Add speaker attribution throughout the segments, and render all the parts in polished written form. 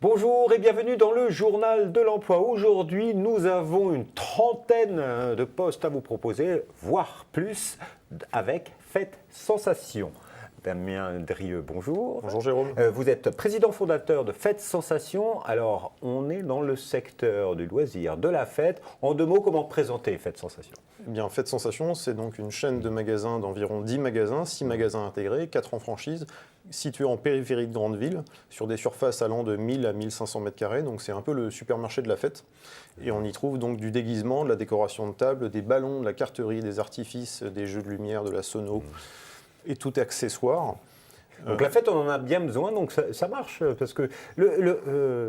Speaker 1: Bonjour et bienvenue dans le journal de l'emploi. Aujourd'hui, nous avons une trentaine de postes à vous proposer, voire plus, avec Faites Sensation. Damien Drieux, bonjour.
Speaker 2: Bonjour Jérôme.
Speaker 1: Vous êtes président fondateur de Faites Sensation. Alors, on est dans le secteur du loisir, de la fête. En deux mots, comment présenter Faites Sensation ?
Speaker 2: Eh bien, Faites Sensation, c'est donc une chaîne de magasins d'environ 10 magasins, 6 magasins intégrés, 4 en franchise, situés en périphérie de grandes villes, sur des surfaces allant de 1000 à 1500 m². Donc c'est un peu le supermarché de la fête. Et on y trouve donc du déguisement, de la décoration de table, des ballons, de la carterie, des artifices, des jeux de lumière, de la sono et tout accessoire.
Speaker 1: Donc la fête, on en a bien besoin, donc ça marche, parce que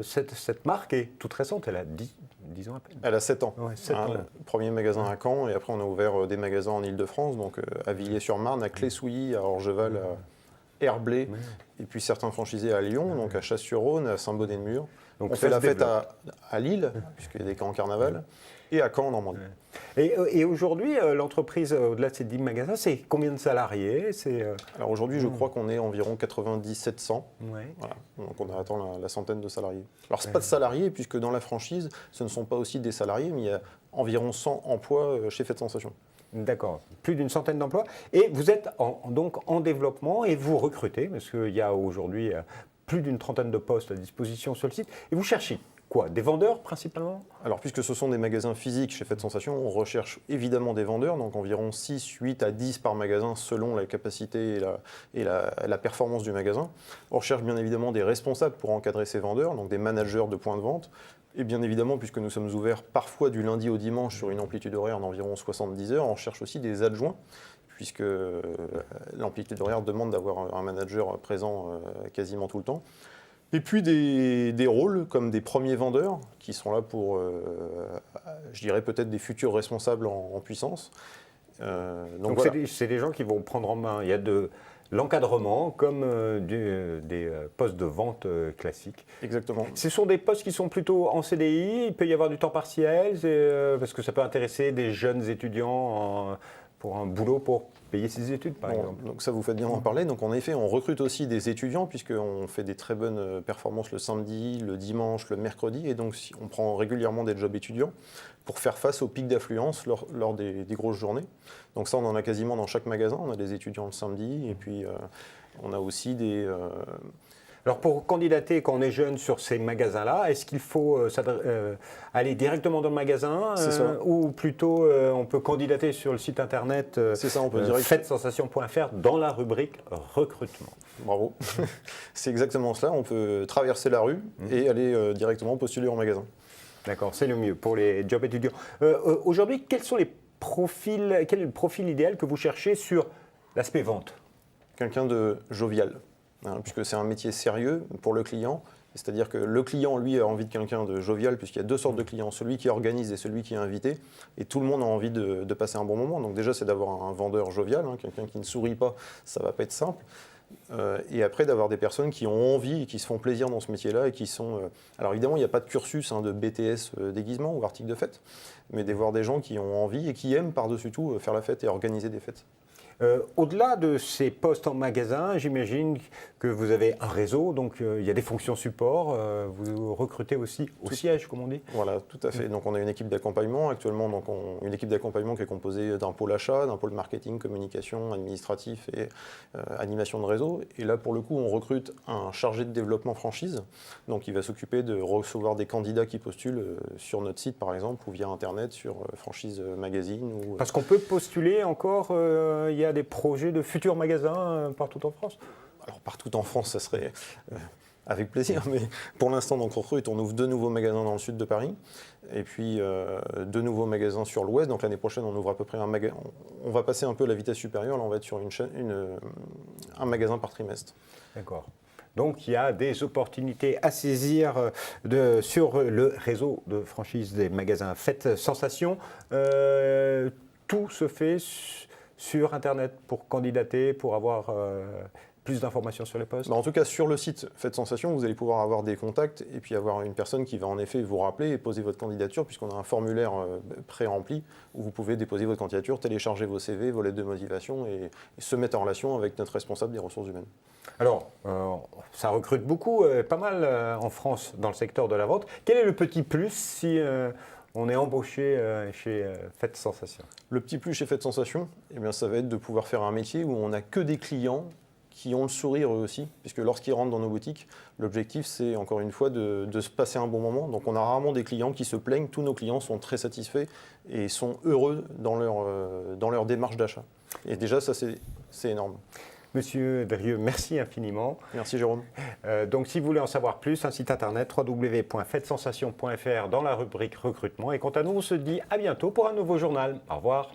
Speaker 1: cette marque est toute récente, elle a 10 ans à peine.
Speaker 2: Elle a 7 ans.
Speaker 1: Ouais, 7 ans.
Speaker 2: Premier magasin à Caen, et après on a ouvert des magasins en Ile-de-France, donc à Villiers-sur-Marne, à Clé-Souilly, à Orgeval, à Herblay, et puis certains franchisés à Lyon, donc à Chasse-sur-Rhône, à Saint-Bonnet-de-Mur.
Speaker 1: Donc
Speaker 2: on fait la fête à Lille, puisqu'il y a des camps en carnaval, et à Caen en Normandie.
Speaker 1: Et aujourd'hui, l'entreprise, au-delà de ces 10 magasins, c'est combien de salariés ?
Speaker 2: Alors aujourd'hui, je crois qu'on est environ 97-100.
Speaker 1: Ouais.
Speaker 2: Voilà. Donc on attend la centaine de salariés. Alors ce n'est pas de salariés, puisque dans la franchise, ce ne sont pas aussi des salariés, mais il y a environ 100 emplois chez Faites Sensation.
Speaker 1: D'accord, plus d'une centaine d'emplois. Et vous êtes donc en développement et vous recrutez, parce qu'il y a aujourd'hui plus d'une trentaine de postes à disposition sur le site. Et vous cherchez quoi ? Des vendeurs principalement ?
Speaker 2: Alors, puisque ce sont des magasins physiques chez Faites Sensation, on recherche évidemment des vendeurs, donc environ 6, 8 à 10 par magasin selon la capacité et la performance du magasin. On recherche bien évidemment des responsables pour encadrer ces vendeurs, donc des managers de points de vente. Et bien évidemment, puisque nous sommes ouverts parfois du lundi au dimanche sur une amplitude horaire d'environ 70 heures, on cherche aussi des adjoints, puisque l'amplitude horaire demande d'avoir un manager présent quasiment tout le temps. Et puis des rôles comme des premiers vendeurs qui sont là pour, je dirais peut-être des futurs responsables en puissance.
Speaker 1: Donc
Speaker 2: voilà.
Speaker 1: c'est des gens qui vont prendre en main. Il y a de l'encadrement comme des postes de vente classiques.
Speaker 2: Exactement.
Speaker 1: Ce sont des postes qui sont plutôt en CDI. Il peut y avoir du temps partiel parce que ça peut intéresser des jeunes étudiants pour un boulot pour payer ses études, par exemple.
Speaker 2: Donc ça, vous faites bien d'en parler. Donc en effet, on recrute aussi des étudiants puisqu'on fait des très bonnes performances le samedi, le dimanche, le mercredi. Et donc on prend régulièrement des jobs étudiants pour faire face aux pics d'affluence lors des grosses journées. Donc ça, on en a quasiment dans chaque magasin. On a des étudiants le samedi et puis on a aussi des...
Speaker 1: Alors pour candidater quand on est jeune sur ces magasins-là, est-ce qu'il faut aller directement dans le magasin ou plutôt on peut candidater sur le site internet faitessensation.fr dans la rubrique recrutement ?
Speaker 2: Bravo, c'est exactement cela. On peut traverser la rue et aller directement postuler en magasin.
Speaker 1: D'accord, c'est le mieux pour les jobs étudiants. Aujourd'hui, quel est le profil idéal que vous cherchez sur l'aspect vente ?
Speaker 2: Quelqu'un de jovial. Puisque c'est un métier sérieux pour le client, c'est-à-dire que le client, lui, a envie de quelqu'un de jovial, puisqu'il y a deux sortes de clients, celui qui organise et celui qui est invité, et tout le monde a envie de passer un bon moment. Donc déjà, c'est d'avoir un vendeur jovial, quelqu'un qui ne sourit pas, ça ne va pas être simple. Et après, d'avoir des personnes qui ont envie et qui se font plaisir dans ce métier-là et qui sont... Alors évidemment, il n'y a pas de cursus de BTS déguisement ou article de fête, mais d'avoir des gens qui ont envie et qui aiment par-dessus tout faire la fête et organiser des fêtes.
Speaker 1: Au-delà de ces postes en magasin, j'imagine que vous avez un réseau, donc il y a des fonctions support, vous recrutez aussi au siège, comme on dit.
Speaker 2: Voilà, tout à fait. Donc on a une équipe d'accompagnement actuellement, une équipe d'accompagnement qui est composée d'un pôle achat, d'un pôle marketing, communication, administratif et animation de réseau. Et là, pour le coup, on recrute un chargé de développement franchise, donc il va s'occuper de recevoir des candidats qui postulent sur notre site, par exemple, ou via Internet, sur Franchise Magazine.
Speaker 1: Parce qu'on peut postuler encore, il y a des projets de futurs magasins partout en France ?
Speaker 2: Alors partout en France, ça serait avec plaisir, mais pour l'instant, donc, on ouvre 2 nouveaux magasins dans le sud de Paris, et puis 2 nouveaux magasins sur l'ouest. Donc l'année prochaine, on ouvre à peu près un magasin. On va passer un peu à la vitesse supérieure, là on va être sur un magasin par trimestre.
Speaker 1: D'accord. Donc il y a des opportunités à saisir sur le réseau de franchise des magasins Faites Sensation. Tout se fait sur Internet pour candidater, pour avoir plus d'informations sur les postes?
Speaker 2: En tout cas, sur le site Faites Sensation, vous allez pouvoir avoir des contacts et puis avoir une personne qui va en effet vous rappeler et poser votre candidature, puisqu'on a un formulaire pré-rempli où vous pouvez déposer votre candidature, télécharger vos CV, vos lettres de motivation et se mettre en relation avec notre responsable des ressources humaines.
Speaker 1: Alors, ça recrute beaucoup, pas mal en France dans le secteur de la vente. Quel est le petit plus si on est embauché chez Faites Sensation?
Speaker 2: Le petit plus chez Faites Sensation, eh bien, ça va être de pouvoir faire un métier où on n'a que des clients qui ont le sourire eux aussi, puisque lorsqu'ils rentrent dans nos boutiques, l'objectif c'est encore une fois de se passer un bon moment. Donc on a rarement des clients qui se plaignent, tous nos clients sont très satisfaits et sont heureux dans leur démarche d'achat. Et déjà ça c'est énorme.
Speaker 1: Monsieur Drieux, merci infiniment.
Speaker 2: Merci Jérôme.
Speaker 1: Donc si vous voulez en savoir plus, un site internet www.faitesensation.fr dans la rubrique recrutement. Et quant à nous, on se dit à bientôt pour un nouveau journal. Au revoir.